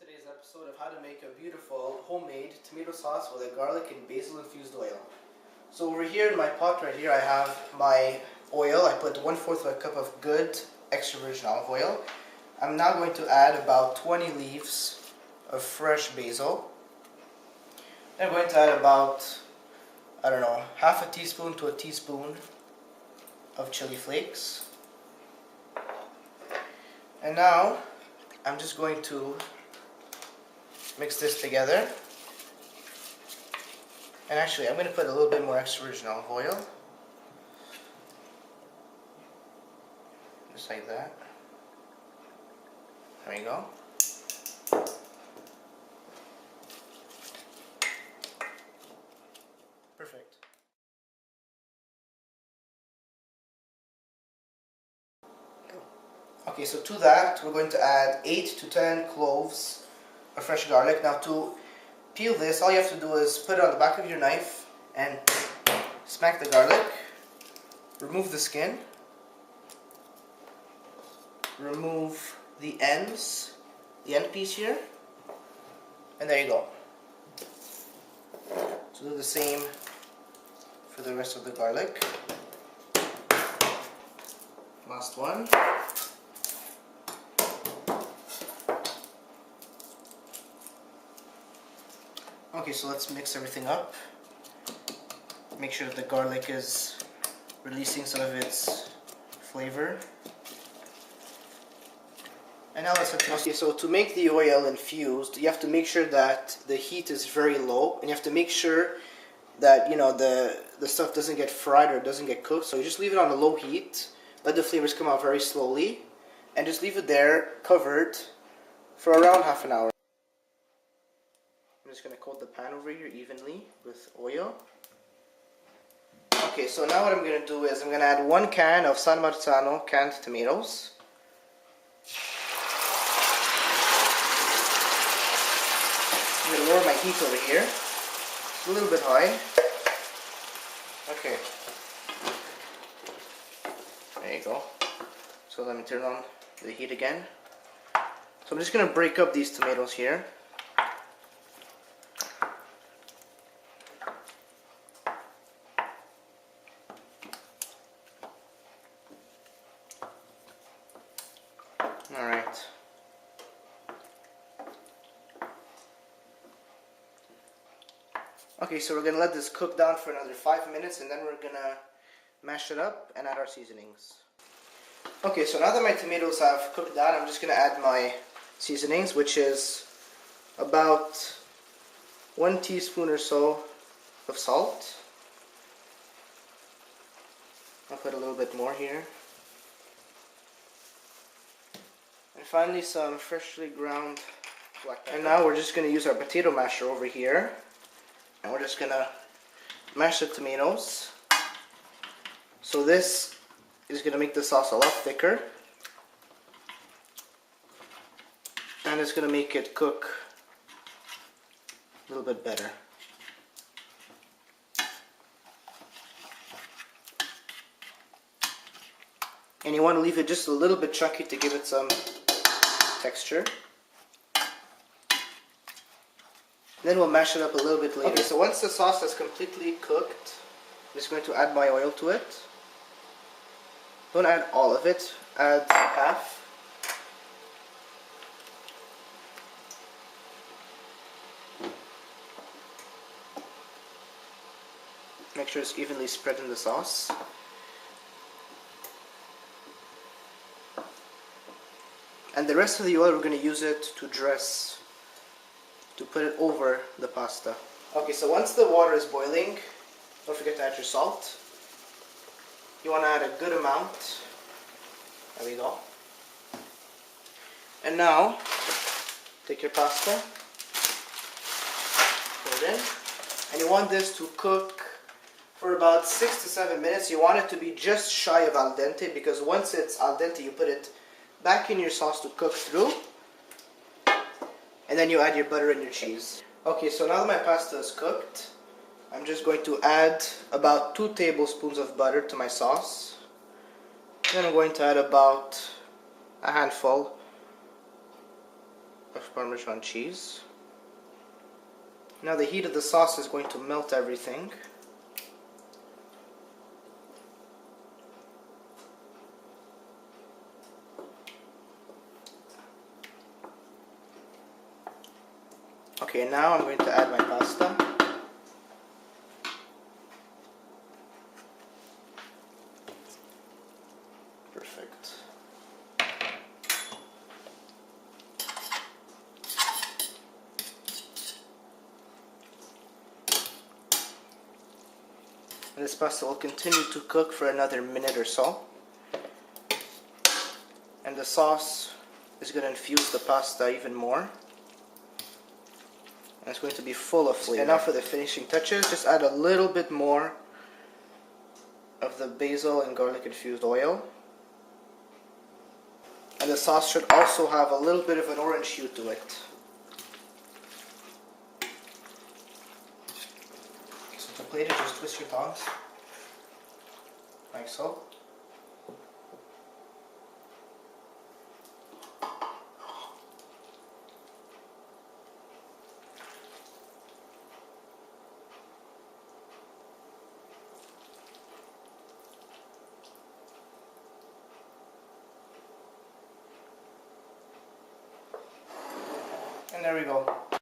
today's episode of how to make a beautiful homemade tomato sauce with a garlic and basil infused oil. So over here in my pot right here I have my oil. I put 1/4 of a cup of good extra virgin olive oil. I'm now going to add about 20 leaves of fresh basil. I'm going to add about, I don't know, half a teaspoon to a teaspoon of chili flakes. And now I'm just going to mix this together. And actually I'm going to put a little bit more extra virgin olive oil. Just like that. There we go. Perfect. Okay, so to that we're going to add 8 to 10 cloves of fresh garlic. Now to peel this, all you have to do is put it on the back of your knife and smack the garlic. Remove the skin. Remove the ends, the end piece here, and there you go. So do the same for the rest of the garlic. Last one. Okay, so let's mix everything up. Make sure that the garlic is releasing some of its flavor. And now let's okay, so to make the oil infused, you have to make sure that the heat is very low, and you have to make sure that, you know, the stuff doesn't get fried or doesn't get cooked. So you just leave it on a low heat, let the flavors come out very slowly, and just leave it there covered for around half an hour. I'm just going to coat the pan over here evenly with oil. Okay, so now what I'm going to do is I'm going to add 1 can of San Marzano canned tomatoes. I'm going to lower my heat over here. It's a little bit high. Okay. There you go. So let me turn on the heat again. So I'm just going to break up these tomatoes here. Alright. Okay, so we're going to let this cook down for another 5 minutes, and then we're going to mash it up and add our seasonings. Okay, so now that my tomatoes have cooked down, I'm just going to add my seasonings, which is about 1 teaspoon or so of salt. I'll put a little bit more here. And finally some freshly ground black pepper. And now we're just going to use our potato masher over here. And we're just going to mash the tomatoes. So this is going to make the sauce a lot thicker. And it's going to make it cook a little bit better. And you want to leave it just a little bit chunky to give it some texture. Then we'll mash it up a little bit later. Okay, so once the sauce is completely cooked, I'm just going to add my oil to it. Don't add all of it, add half. Make sure it's evenly spread in the sauce. And the rest of the oil, we're going to use it to dress, to put it over the pasta. Okay, so once the water is boiling, don't forget to add your salt. You want to add a good amount. There we go. And now, take your pasta, put it in, and you want this to cook for about 6 to 7 minutes. You want it to be just shy of al dente, because once it's al dente, you put it back in your sauce to cook through, and then you add your butter and your cheese. Okay, so now that my pasta is cooked, I'm just going to add about 2 tablespoons of butter to my sauce. Then I'm going to add about a handful of Parmesan cheese. Now the heat of the sauce is going to melt everything. Okay, now I'm going to add my pasta. Perfect. And this pasta will continue to cook for another minute or so. And the sauce is going to infuse the pasta even more. And it's going to be full of flavor. And now for the finishing touches, just add a little bit more of the basil and garlic infused oil. And the sauce should also have a little bit of an orange hue to it. So to plate it, just twist your tongs, like so. And there we go.